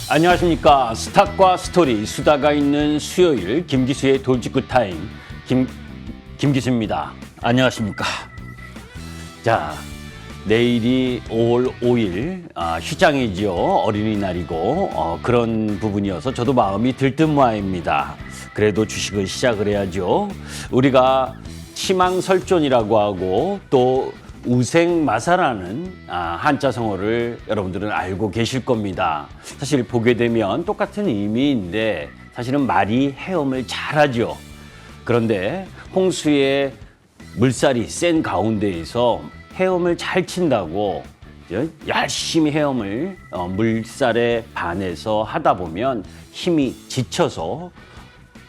안녕하십니까. 스탁과 스토리 수다가 있는 수요일 김기수의 돌직구 타임 김기수입니다. 안녕하십니까. 자, 내일이 5월 5일 휴장이지요. 어린이날이고 그런 부분이어서 저도 마음이 들뜬모아입니다. 그래도 주식을 시작을 해야죠. 우리가 치망설존이라고 하고 또 우생마사라는 한자성어를 여러분들은 알고 계실 겁니다. 사실 보게 되면 똑같은 의미인데 사실은 말이 헤엄을 잘하죠. 그런데 홍수에 물살이 센 가운데에서 헤엄을 잘 친다고 열심히 헤엄을 물살에 반해서 하다 보면 힘이 지쳐서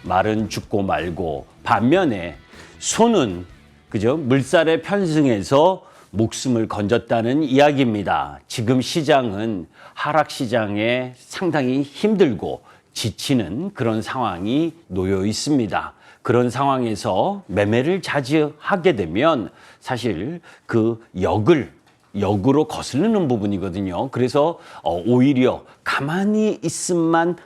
말은 죽고 말고, 반면에 소는 그죠? 물살에 편승해서 목숨을 건졌다는 이야기입니다. 지금 시장은 하락 시장에 상당히 힘들고 지치는 그런 상황이 놓여 있습니다. 그런 상황에서 매매를 자주 하게 되면 사실 그 역으로 거스르는 부분이거든요. 그래서 오히려 가만히 있음만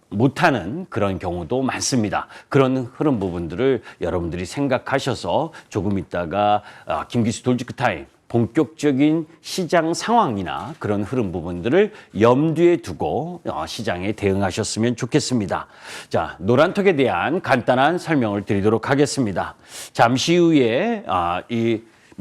못하는 그런 경우도 많습니다. 그런 흐름 부분들을 여러분들이 생각하셔서 조금 있다가 김기수 돌직구 타임 본격적인 시장 상황이나 그런 흐름 부분들을 염두에 두고 시장에 대응하셨으면 좋겠습니다. 자, 노란톡에 대한 간단한 설명을 드리도록 하겠습니다. 잠시 후에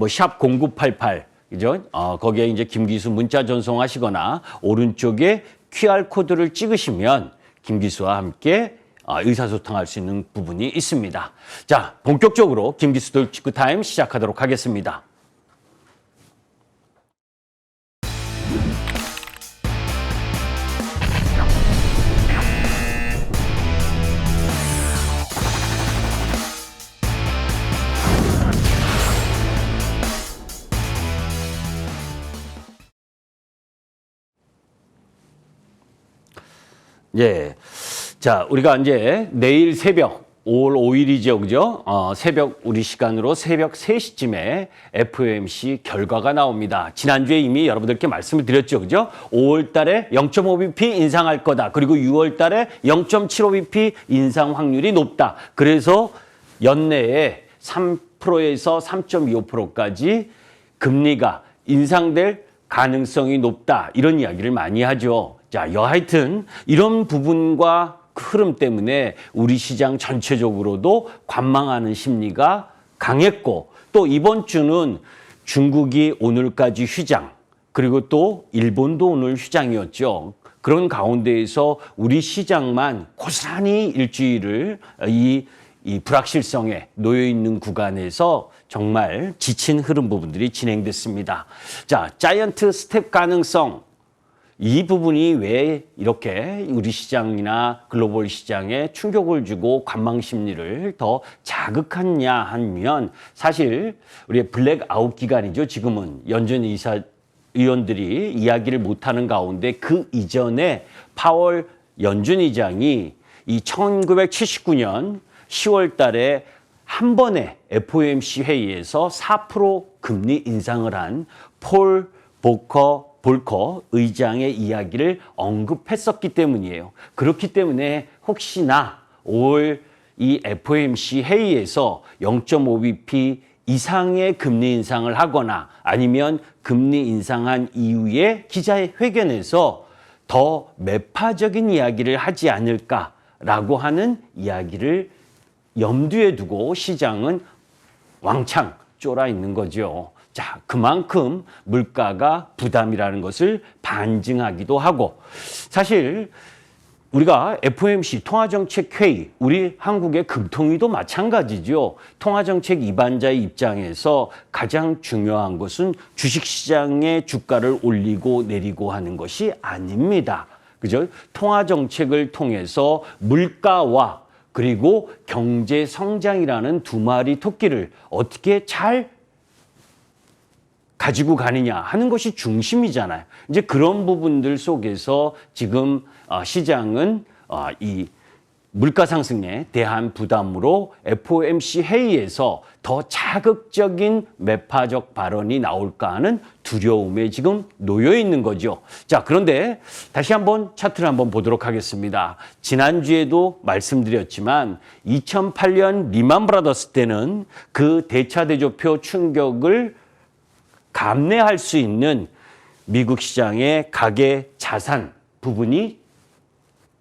샵 0988 그죠? 거기에 이제 김기수 문자 전송하시거나 오른쪽에 QR코드를 찍으시면 김기수와 함께 의사소통할 수 있는 부분이 있습니다. 자, 본격적으로 김기수 돌직구 타임 시작하도록 하겠습니다. 예. 자, 우리가 이제 내일 새벽 5월 5일이죠. 그죠? 새벽, 우리 시간으로 새벽 3시쯤에 FOMC 결과가 나옵니다. 지난주에 이미 여러분들께 말씀을 드렸죠. 그죠? 5월 달에 0.5bp 인상할 거다. 그리고 6월 달에 0.75bp 인상 확률이 높다. 그래서 연내에 3%에서 3.25%까지 금리가 인상될 가능성이 높다. 이런 이야기를 많이 하죠. 자, 여하튼 이런 부분과 흐름 때문에 우리 시장 전체적으로도 관망하는 심리가 강했고, 또 이번 주는 중국이 오늘까지 휴장, 그리고 또 일본도 오늘 휴장이었죠. 그런 가운데에서 우리 시장만 고스란히 일주일을 이 불확실성에 놓여 있는 구간에서 정말 지친 흐름 부분들이 진행됐습니다. 자, 자이언트 스텝 가능성, 이 부분이 왜 이렇게 우리 시장이나 글로벌 시장에 충격을 주고 관망 심리를 더 자극하냐 하면, 사실 우리의 블랙아웃 기간이죠. 지금은 연준 의원들이 이야기를 못하는 가운데 그 이전에 파월 연준 의장이 이 1979년 10월 달에 한 번에 FOMC 회의에서 4% 금리 인상을 한 폴 볼커 의장의 이야기를 언급했었기 때문이에요. 그렇기 때문에 혹시나 5월 이 FOMC 회의에서 0.5bp 이상의 금리 인상을 하거나 아니면 금리 인상한 이후에 기자회견에서 더 매파적인 이야기를 하지 않을까라고 하는 이야기를 염두에 두고 시장은 왕창 쫄아 있는 거죠. 자, 그만큼 물가가 부담이라는 것을 반증하기도 하고, 사실 우리가 FOMC 통화정책회의, 우리 한국의 금통위도 마찬가지죠. 통화정책 입안자의 입장에서 가장 중요한 것은 주식시장의 주가를 올리고 내리고 하는 것이 아닙니다. 그죠? 통화정책을 통해서 물가와 그리고 경제 성장이라는 두 마리 토끼를 어떻게 잘 가지고 가느냐 하는 것이 중심이잖아요. 이제 그런 부분들 속에서 지금 시장은 이 물가 상승에 대한 부담으로 FOMC 회의에서 더 자극적인 매파적 발언이 나올까 하는 두려움에 지금 놓여 있는 거죠. 자, 그런데 다시 한번 차트를 한번 보도록 하겠습니다. 지난주에도 말씀드렸지만 2008년 리만 브라더스 때는 그 대차대조표 충격을 감내할 수 있는 미국 시장의 가계 자산 부분이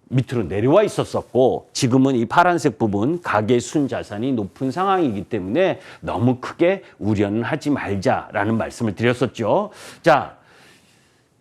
밑으로 내려와 있었었고, 지금은 이 파란색 부분 가계 순자산이 높은 상황이기 때문에 너무 크게 우려는 하지 말자라는 말씀을 드렸었죠. 자,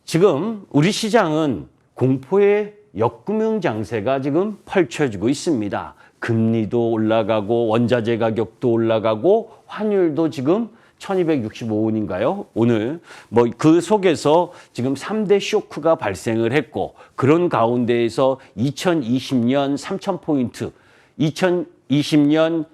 지금 우리 시장은 공포의 역금융 장세가 지금 펼쳐지고 있습니다. 금리도 올라가고 원자재 가격도 올라가고 환율도 지금 1265원인가요? 오늘 뭐 그 속에서 지금 3대 쇼크가 발생을 했고, 그런 가운데에서 2020년 3000포인트, 2020년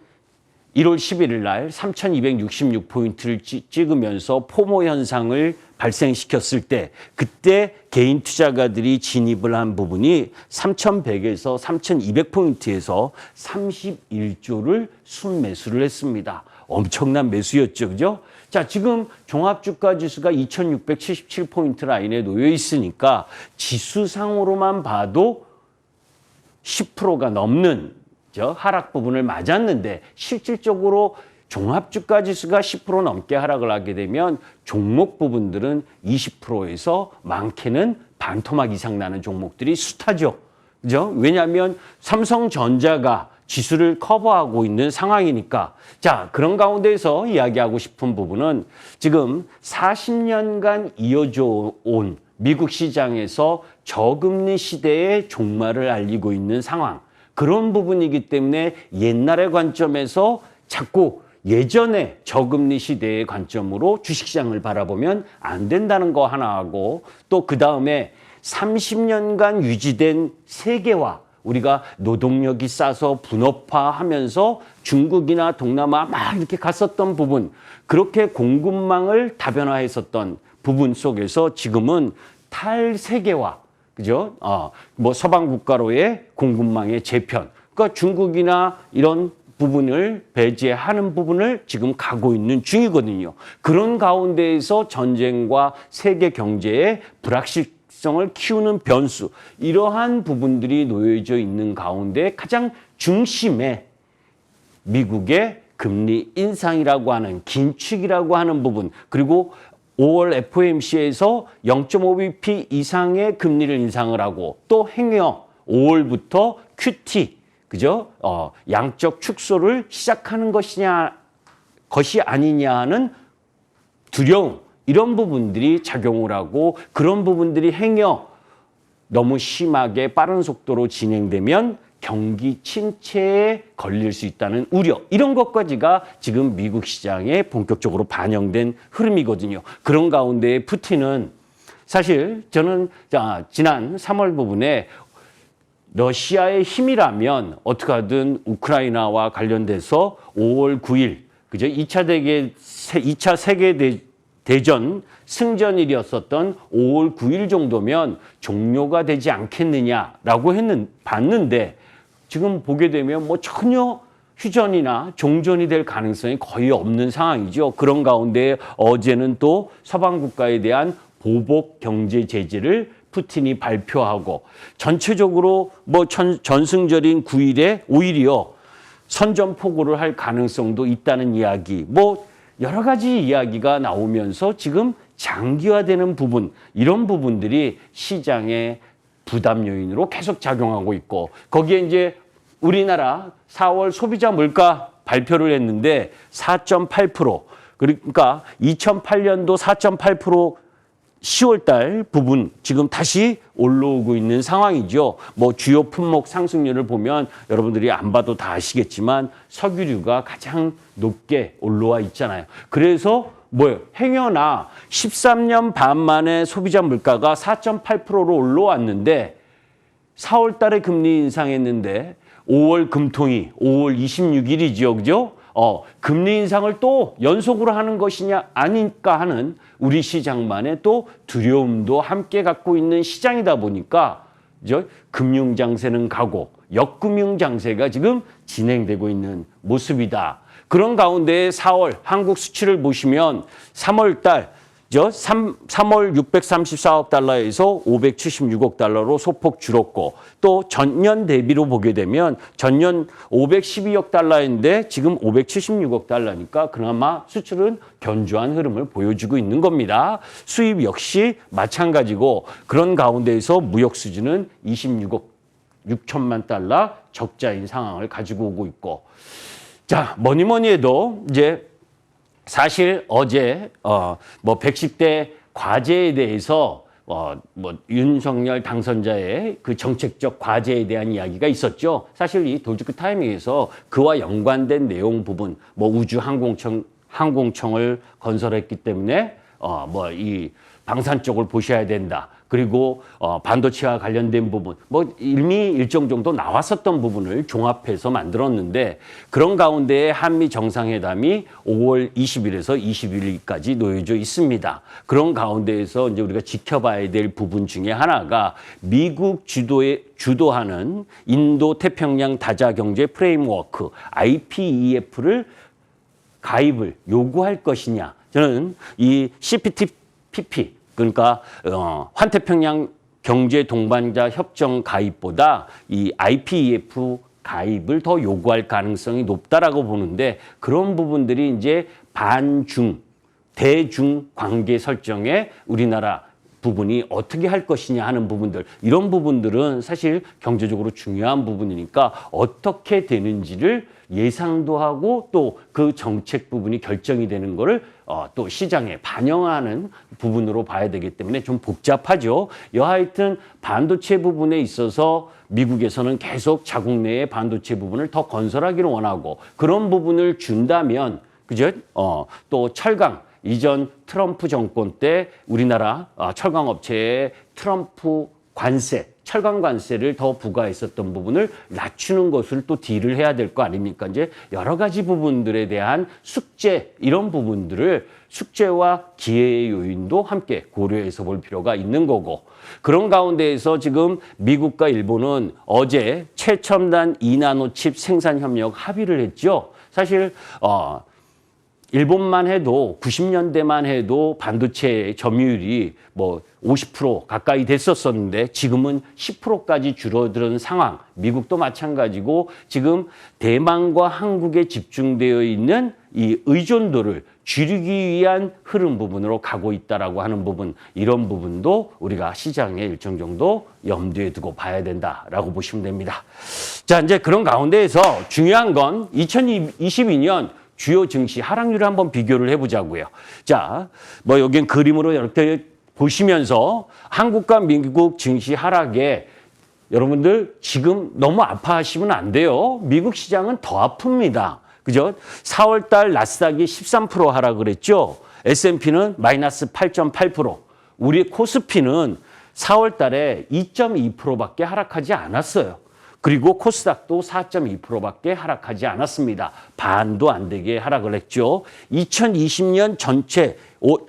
1월 11일 날 3266포인트를 찍으면서 포모 현상을 발생시켰을 때, 그때 개인 투자가들이 진입을 한 부분이 3100에서 3200포인트에서 31조를 순매수를 했습니다. 엄청난 매수였죠. 그죠? 자, 지금 종합주가지수가 2677포인트 라인에 놓여 있으니까 지수상으로만 봐도 10%가 넘는 하락 부분을 맞았는데, 실질적으로 종합주가지수가 10% 넘게 하락을 하게 되면 종목 부분들은 20%에서 많게는 반토막 이상 나는 종목들이 숱하죠. 그죠? 왜냐하면 삼성전자가 지수를 커버하고 있는 상황이니까. 자, 그런 가운데에서 이야기하고 싶은 부분은 지금 40년간 이어져 온 미국 시장에서 저금리 시대의 종말을 알리고 있는 상황. 그런 부분이기 때문에 옛날의 관점에서 자꾸 예전에 저금리 시대의 관점으로 주식시장을 바라보면 안 된다는 거 하나 하고, 또 그 다음에 30년간 유지된 세계화, 우리가 노동력이 싸서 분업화하면서 중국이나 동남아 막 이렇게 갔었던 부분, 그렇게 공급망을 다변화했었던 부분 속에서 지금은 탈세계화, 그죠? 뭐 서방 국가로의 공급망의 재편, 그러니까 중국이나 이런 부분을 배제하는 부분을 지금 가고 있는 중이거든요. 그런 가운데에서 전쟁과 세계 경제의 불확실성을 키우는 변수, 이러한 부분들이 놓여져 있는 가운데 가장 중심에 미국의 금리 인상이라고 하는, 긴축이라고 하는 부분, 그리고 5월 FOMC에서 0.5bp 이상의 금리를 인상을 하고, 또 행여 5월부터 QT, 그죠? 양적 축소를 시작하는 것이 아니냐 하는 두려움, 이런 부분들이 작용을 하고, 그런 부분들이 행여 너무 심하게 빠른 속도로 진행되면 경기 침체에 걸릴 수 있다는 우려, 이런 것까지가 지금 미국 시장에 본격적으로 반영된 흐름이거든요. 그런 가운데 푸틴은 사실 저는 지난 3월 부분에 러시아의 힘이라면 어떻게 하든 우크라이나와 관련돼서 5월 9일, 그죠? 2차 세계대전 승전일이었었던 5월 9일 정도면 종료가 되지 않겠느냐라고 봤는데, 지금 보게 되면 뭐 전혀 휴전이나 종전이 될 가능성이 거의 없는 상황이죠. 그런 가운데 어제는 또 서방 국가에 대한 보복 경제 제재를 푸틴이 발표하고, 전체적으로 뭐 전승절인 9일에 오히려 선전포고를 할 가능성도 있다는 이야기, 뭐 여러 가지 이야기가 나오면서 지금 장기화되는 부분, 이런 부분들이 시장의 부담 요인으로 계속 작용하고 있고, 거기에 이제 우리나라 4월 소비자 물가 발표를 했는데 4.8%, 그러니까 2008년도 4.8% 10월 달 부분 지금 다시 올라오고 있는 상황이죠. 뭐 주요 품목 상승률을 보면 여러분들이 안 봐도 다 아시겠지만 석유류가 가장 높게 올라와 있잖아요. 그래서 행여나 13년 반 만에 소비자 물가가 4.8%로 올라왔는데 4월 달에 금리 인상했는데 5월 금통이 5월 26일이죠. 그죠? 금리 인상을 또 연속으로 하는 것이냐 아닐까 하는 우리 시장만의 또 두려움도 함께 갖고 있는 시장이다 보니까 금융 장세는 가고 역금융 장세가 지금 진행되고 있는 모습이다. 그런 가운데 4월 한국 수치를 보시면 3월 달 3월 634억 달러에서 576억 달러로 소폭 줄었고 또 전년 대비로 보게 되면 전년 512억 달러인데 지금 576억 달러니까 그나마 수출은 견조한 흐름을 보여주고 있는 겁니다. 수입 역시 마찬가지고 그런 가운데에서 무역 수지는 26억 6천만 달러 적자인 상황을 가지고 오고 있고 자, 뭐니 해도 이제 사실 어제 뭐 110대 과제에 대해서 뭐 윤석열 당선자의 그 정책적 과제에 대한 이야기가 있었죠. 사실 이 돌직구 타이밍에서 그와 연관된 내용 부분, 뭐 우주 항공청을 건설했기 때문에 뭐 이 방산 쪽을 보셔야 된다. 그리고 반도체와 관련된 부분, 뭐 이미 일정 정도 나왔었던 부분을 종합해서 만들었는데 그런 가운데 한미 정상회담이 5월 20일에서 21일까지 놓여져 있습니다. 그런 가운데에서 이제 우리가 지켜봐야 될 부분 중에 하나가 미국 주도하는 인도 태평양 다자 경제 프레임워크 IPEF를 가입을 요구할 것이냐. 저는 이 CPTPP 그러니까 환태평양 경제 동반자 협정 가입보다 이 IPEF 가입을 더 요구할 가능성이 높다라고 보는데 그런 부분들이 이제 반중, 대중 관계 설정에 우리나라 부분이 어떻게 할 것이냐 하는 부분들 이런 부분들은 사실 경제적으로 중요한 부분이니까 어떻게 되는지를 예상도 하고 또 그 정책 부분이 결정이 되는 거를 또 시장에 반영하는 부분으로 봐야 되기 때문에 좀 복잡하죠. 여하튼 반도체 부분에 있어서 미국에서는 계속 자국 내의 반도체 부분을 더 건설하기를 원하고 그런 부분을 준다면 그죠? 또 철강 이전 트럼프 정권 때 우리나라 철강 업체에 트럼프 관세, 철강 관세를 더 부과했었던 부분을 낮추는 것을 또 딜을 해야 될 거 아닙니까? 이제 여러 가지 부분들에 대한 숙제, 이런 부분들을 숙제와 기회의 요인도 함께 고려해서 볼 필요가 있는 거고 그런 가운데에서 지금 미국과 일본은 어제 최첨단 2나노칩 생산 협력 합의를 했죠. 사실 일본만 해도 90년대만 해도 반도체 점유율이 뭐 50% 가까이 됐었었는데 지금은 10%까지 줄어드는 상황. 미국도 마찬가지고 지금 대만과 한국에 집중되어 있는 이 의존도를 줄이기 위한 흐름 부분으로 가고 있다라고 하는 부분, 이런 부분도 우리가 시장에 일정 정도 염두에 두고 봐야 된다라고 보시면 됩니다. 자, 이제 그런 가운데에서 중요한 건 2022년 주요 증시 하락률을 한번 비교를 해보자고요. 자, 뭐 여긴 그림으로 이렇게 보시면서 한국과 미국 증시 하락에 여러분들 지금 너무 아파하시면 안 돼요. 미국 시장은 더 아픕니다. 그죠? 4월 달 나스닥이 13% 하락을 했죠. S&P는 마이너스 8.8%. 우리 코스피는 4월 달에 2.2%밖에 하락하지 않았어요. 그리고 코스닥도 4.2%밖에 하락하지 않았습니다. 반도 안 되게 하락을 했죠. 2020년 전체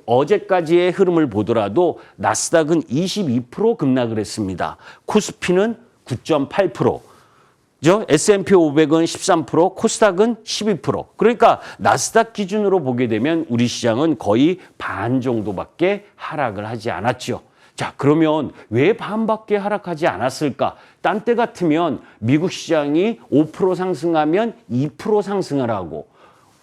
어제까지의 흐름을 보더라도 나스닥은 22% 급락을 했습니다. 코스피는 9.8%. S&P 500은 13%, 코스닥은 12%. 그러니까 나스닥 기준으로 보게 되면 우리 시장은 거의 반 정도밖에 하락을 하지 않았죠. 자, 그러면 왜 반밖에 하락하지 않았을까? 딴 때 같으면 미국 시장이 5% 상승하면 2% 상승을 하고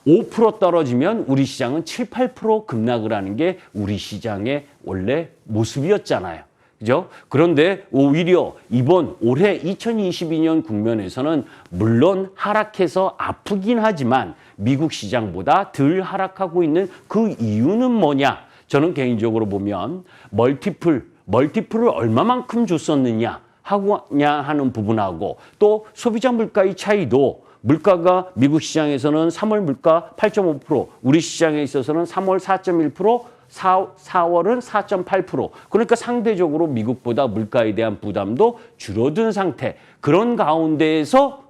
5% 떨어지면 우리 시장은 7, 8% 급락을 하는 게 우리 시장의 원래 모습이었잖아요. 그죠? 그런데 오히려 이번 올해 2022년 국면에서는 물론 하락해서 아프긴 하지만 미국 시장보다 덜 하락하고 있는 그 이유는 뭐냐? 저는 개인적으로 보면 멀티플을 얼마만큼 줬었느냐 하는 부분하고 또 소비자 물가의 차이도 물가가 미국 시장에서는 3월 물가 8.5%, 우리 시장에 있어서는 3월 4.1%, 4월은 4.8%. 그러니까 상대적으로 미국보다 물가에 대한 부담도 줄어든 상태. 그런 가운데에서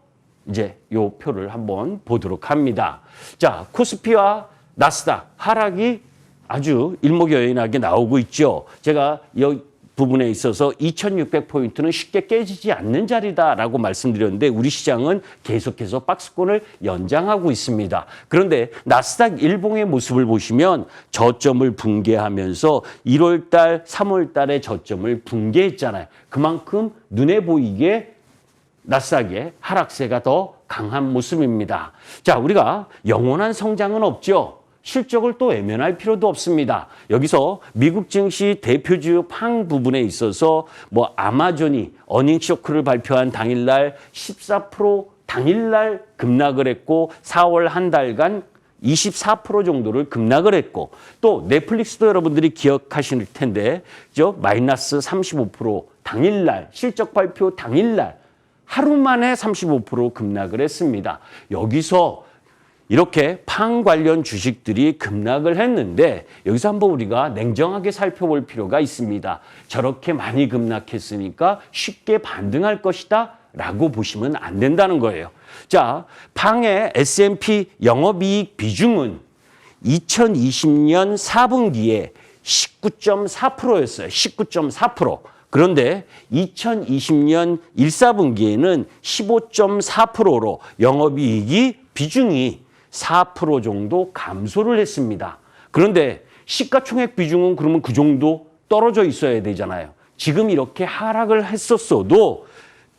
이제 요 표를 한번 보도록 합니다. 자, 코스피와 나스닥 하락이 아주 일목요연하게 나오고 있죠. 제가 여기 부분에 있어서 2600포인트는 쉽게 깨지지 않는 자리다라고 말씀드렸는데 우리 시장은 계속해서 박스권을 연장하고 있습니다. 그런데 나스닥 일봉의 모습을 보시면 저점을 붕괴하면서 1월 달, 3월 달에 저점을 붕괴했잖아요. 그만큼 눈에 보이게 나스닥의 하락세가 더 강한 모습입니다. 자, 우리가 영원한 성장은 없죠. 실적을 또 외면할 필요도 없습니다. 여기서 미국 증시 대표주 팡 부분에 있어서 뭐 아마존이 어닝 쇼크를 발표한 당일날 14% 당일날 급락을 했고 4월 한 달간 24% 정도를 급락을 했고 또 넷플릭스도 여러분들이 기억하실 텐데 마이너스 35% 당일날 실적 발표 당일날 하루 만에 35% 급락을 했습니다. 여기서 이렇게 팡 관련 주식들이 급락을 했는데 여기서 한번 우리가 냉정하게 살펴볼 필요가 있습니다. 저렇게 많이 급락했으니까 쉽게 반등할 것이다 라고 보시면 안 된다는 거예요. 자, 팡의 S&P 영업이익 비중은 2020년 4분기에 19.4%였어요. 19.4%. 그런데 2020년 1사분기에는 15.4%로 영업이익이 비중이 4% 정도 감소를 했습니다. 그런데 시가총액 비중은 그러면 그 정도 떨어져 있어야 되잖아요. 지금 이렇게 하락을 했었어도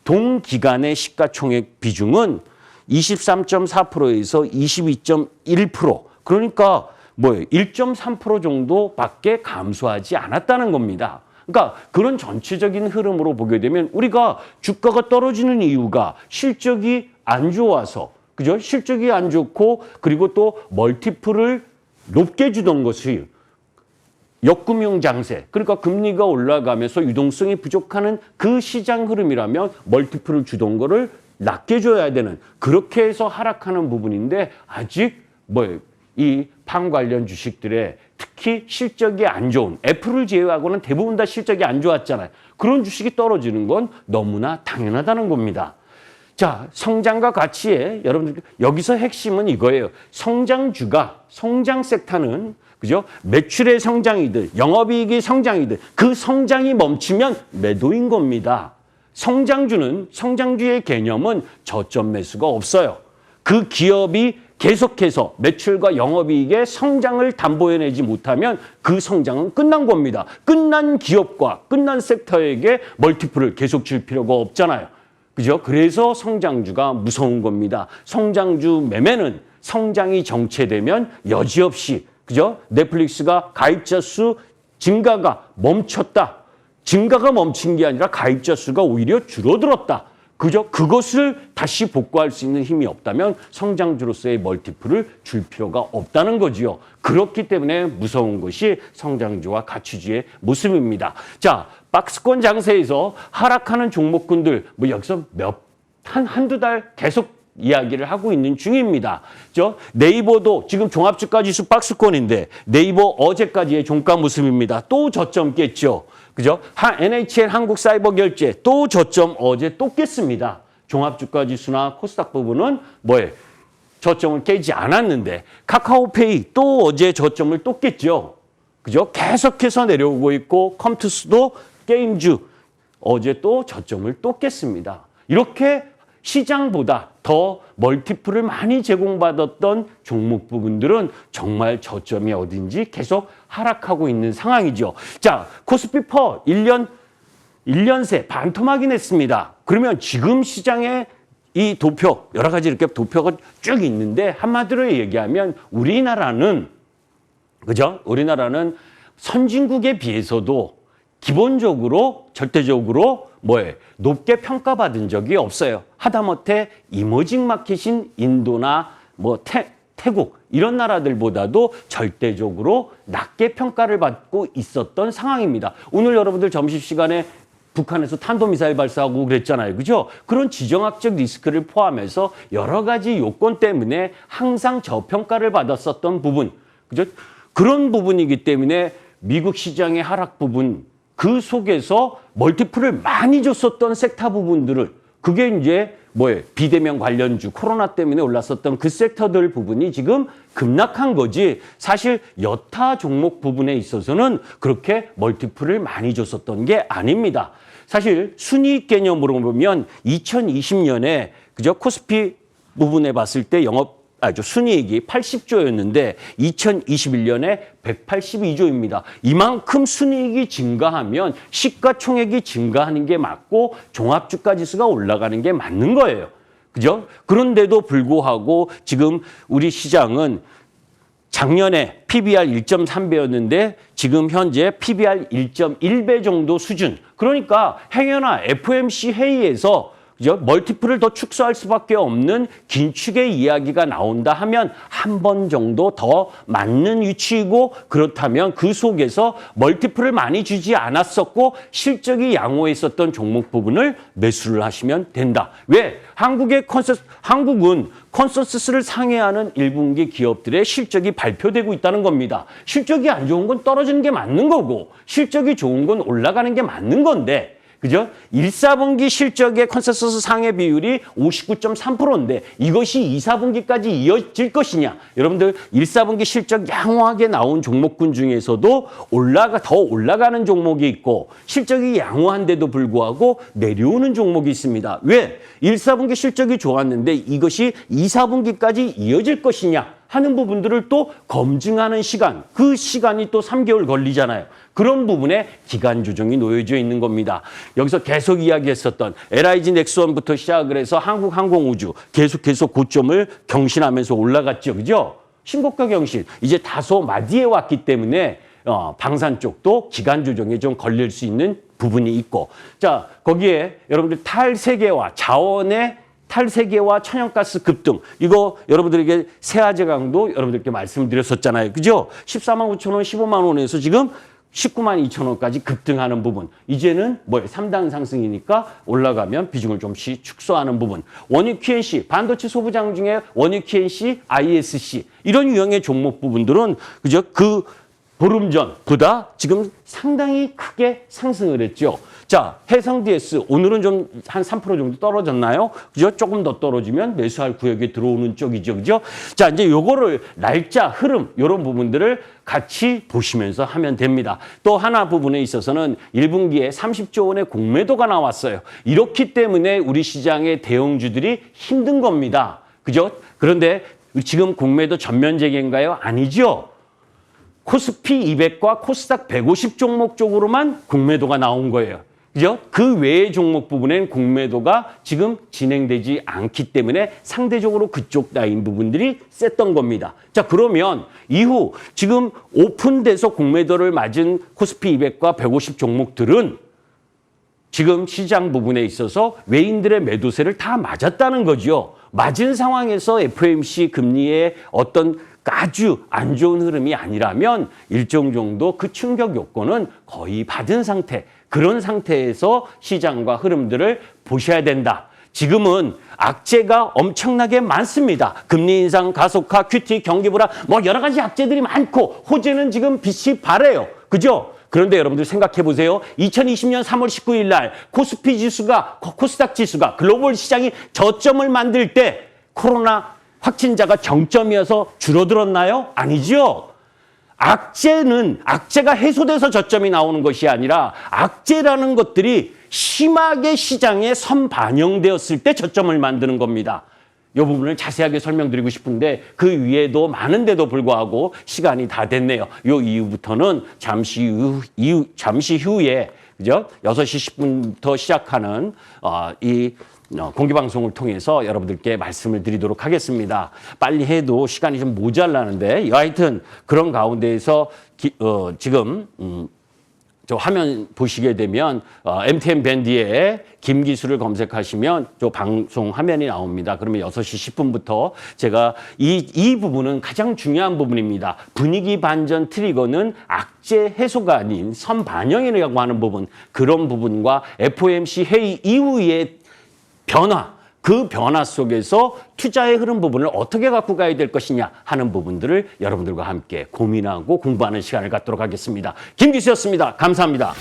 동기간의 시가총액 비중은 23.4%에서 22.1%. 그러니까 뭐예요? 1.3% 정도밖에 감소하지 않았다는 겁니다. 그러니까 그런 전체적인 흐름으로 보게 되면 우리가 주가가 떨어지는 이유가 실적이 안 좋아서 그죠? 실적이 안 좋고 그리고 또 멀티플을 높게 주던 것이 역금융 장세, 그러니까 금리가 올라가면서 유동성이 부족하는 그 시장 흐름이라면 멀티플을 주던 거를 낮게 줘야 되는 그렇게 해서 하락하는 부분인데 아직 이 팡 관련 주식들의 특히 실적이 안 좋은 애플을 제외하고는 대부분 다 실적이 안 좋았잖아요. 그런 주식이 떨어지는 건 너무나 당연하다는 겁니다. 자, 성장과 가치에 여러분들 여기서 핵심은 이거예요. 성장주가 성장 섹터는 그죠? 매출의 성장이든 영업이익의 성장이든 그 성장이 멈추면 매도인 겁니다. 성장주의 개념은 저점 매수가 없어요. 그 기업이 계속해서 매출과 영업이익의 성장을 담보해내지 못하면 그 성장은 끝난 겁니다. 끝난 기업과 끝난 섹터에게 멀티플을 계속 줄 필요가 없잖아요. 그죠? 그래서 성장주가 무서운 겁니다. 성장주 매매는 성장이 정체되면 여지없이 그죠? 넷플릭스가 가입자 수 증가가 멈췄다. 증가가 멈춘 게 아니라 가입자 수가 오히려 줄어들었다. 그죠? 그것을 다시 복구할 수 있는 힘이 없다면 성장주로서의 멀티플을 줄 필요가 없다는 거지요. 그렇기 때문에 무서운 것이 성장주와 가치주의 모습입니다. 자, 박스권 장세에서 하락하는 종목군들 여기서 한두 달 계속 이야기를 하고 있는 중입니다. 네이버도 지금 종합주가지수 박스권인데 네이버 어제까지의 종가 모습입니다. 또 저점 깼죠. 그죠? NHN 한국사이버결제 또 저점 어제 또 깼습니다. 종합주가지수나 코스닥 부분은 저점을 깨지 않았는데 카카오페이 또 어제 저점을 또 깼죠. 그죠? 계속해서 내려오고 있고 컴투스도 게임주 어제 또 저점을 또 깼습니다. 이렇게 시장보다 더 멀티플을 많이 제공받았던 종목 부분들은 정말 저점이 어딘지 계속 하락하고 있는 상황이죠. 자, 코스피퍼 1년 새 반토막이 냈습니다. 그러면 지금 시장에 이 도표, 여러 가지 이렇게 도표가 쭉 있는데 한마디로 얘기하면 우리나라는 그죠? 우리나라는 선진국에 비해서도 기본적으로 절대적으로 높게 평가받은 적이 없어요. 하다못해 이머징 마켓인 인도나 태국 이런 나라들보다도 절대적으로 낮게 평가를 받고 있었던 상황입니다. 오늘 여러분들 점심시간에 북한에서 탄도미사일 발사하고 그랬잖아요. 그죠? 그런 지정학적 리스크를 포함해서 여러 가지 요건 때문에 항상 저평가를 받았었던 부분. 그죠? 그런 부분이기 때문에 미국 시장의 하락 부분 그 속에서 멀티플을 많이 줬었던 섹터 부분들을 그게 이제 비대면 관련주, 코로나 때문에 올랐었던 그 섹터들 부분이 지금 급락한 거지 사실 여타 종목 부분에 있어서는 그렇게 멀티플을 많이 줬었던 게 아닙니다. 사실 순이익 개념으로 보면 2020년에 그죠? 코스피 부분에 봤을 때 순이익이 80조였는데 2021년에 182조입니다. 이만큼 순이익이 증가하면 시가총액이 증가하는 게 맞고 종합주가지수가 올라가는 게 맞는 거예요. 그죠? 그런데도 불구하고 지금 우리 시장은 작년에 PBR 1.3배였는데 지금 현재 PBR 1.1배 정도 수준. 그러니까 행여나 FOMC 회의에서 그죠? 멀티플을 더 축소할 수밖에 없는 긴축의 이야기가 나온다 하면 한 번 정도 더 맞는 위치이고 그렇다면 그 속에서 멀티플을 많이 주지 않았었고 실적이 양호했었던 종목 부분을 매수를 하시면 된다. 왜? 한국은 컨센서스를 상회하는 1분기 기업들의 실적이 발표되고 있다는 겁니다. 실적이 안 좋은 건 떨어지는 게 맞는 거고 실적이 좋은 건 올라가는 게 맞는 건데 그죠? 1, 4분기 실적의 컨센서스 상회 비율이 59.3%인데 이것이 2, 4분기까지 이어질 것이냐? 여러분들 1, 4분기 실적 양호하게 나온 종목군 중에서도 더 올라가는 종목이 있고 실적이 양호한데도 불구하고 내려오는 종목이 있습니다. 왜? 1, 4분기 실적이 좋았는데 이것이 2, 4분기까지 이어질 것이냐? 하는 부분들을 또 검증하는 시간, 그 시간이 또 3개월 걸리잖아요. 그런 부분에 기간 조정이 놓여져 있는 겁니다. 여기서 계속 이야기했었던 LIG 넥스원부터 시작을 해서 한국항공우주 계속 고점을 경신하면서 올라갔죠. 그죠? 신고가 경신. 이제 다소 마디에 왔기 때문에 방산 쪽도 기간 조정에 좀 걸릴 수 있는 부분이 있고. 자, 거기에 여러분들 탈세계와 자원의 탈세계와 천연가스 급등. 이거 여러분들에게 세아제 강도 여러분들께 말씀드렸었잖아요. 그죠? 14만 9천 원, 15만 원에서 지금 19만 2천 원까지 급등하는 부분. 이제는 3단 상승이니까 올라가면 비중을 좀씩 축소하는 부분. 원유 QNC, 반도체 소부장 중에 원유 QNC, ISC 이런 유형의 종목 부분들은 그죠? 그 보름 전보다 지금 상당히 크게 상승을 했죠. 자, 해성 DS 오늘은 좀 한 3% 정도 떨어졌나요? 그죠? 조금 더 떨어지면 매수할 구역에 들어오는 쪽이죠. 그죠? 자, 이제 요거를 날짜, 흐름 이런 부분들을 같이 보시면서 하면 됩니다. 또 하나 부분에 있어서는 1분기에 30조 원의 공매도가 나왔어요. 이렇기 때문에 우리 시장의 대형주들이 힘든 겁니다. 그죠? 그런데 지금 공매도 전면 재개인가요? 아니죠. 코스피 200과 코스닥 150 종목 쪽으로만 공매도가 나온 거예요. 그죠? 그 외의 종목 부분엔 공매도가 지금 진행되지 않기 때문에 상대적으로 그쪽 라인 부분들이 셌던 겁니다. 자, 그러면 이후 지금 오픈돼서 공매도를 맞은 코스피 200과 150 종목들은 지금 시장 부분에 있어서 외인들의 매도세를 다 맞았다는 거죠. 맞은 상황에서 FOMC 금리의 어떤 아주 안 좋은 흐름이 아니라면 일정 정도 그 충격 요건은 거의 받은 상태. 그런 상태에서 시장과 흐름들을 보셔야 된다. 지금은 악재가 엄청나게 많습니다. 금리 인상 가속화, QT, 경기 불안 여러 가지 악재들이 많고 호재는 지금 빛이 바래요. 그죠? 그런데 여러분들 생각해 보세요. 2020년 3월 19일 날 코스피 지수가 코스닥 지수가 글로벌 시장이 저점을 만들 때 코로나 확진자가 정점이어서 줄어들었나요? 아니죠. 악재가 해소돼서 저점이 나오는 것이 아니라 악재라는 것들이 심하게 시장에 선반영되었을 때 저점을 만드는 겁니다. 이 부분을 자세하게 설명드리고 싶은데 그 위에도 많은데도 불구하고 시간이 다 됐네요. 이 이후부터는 잠시 후에 그죠? 6시 10분부터 시작하는 이 공개방송을 통해서 여러분들께 말씀을 드리도록 하겠습니다. 빨리 해도 시간이 좀 모자라는데 하여튼 그런 가운데에서 지금 저 화면 보시게 되면 MTN 밴드에 김기수를 검색하시면 저 방송 화면이 나옵니다. 그러면 6시 10분부터 제가 이 부분은 가장 중요한 부분입니다. 분위기 반전 트리거는 악재 해소가 아닌 선반영이라고 하는 부분, 그런 부분과 FOMC 회의 이후의 변화, 그 변화 속에서 투자의 흐름 부분을 어떻게 갖고 가야 될 것이냐 하는 부분들을 여러분들과 함께 고민하고 공부하는 시간을 갖도록 하겠습니다. 김기수였습니다. 감사합니다.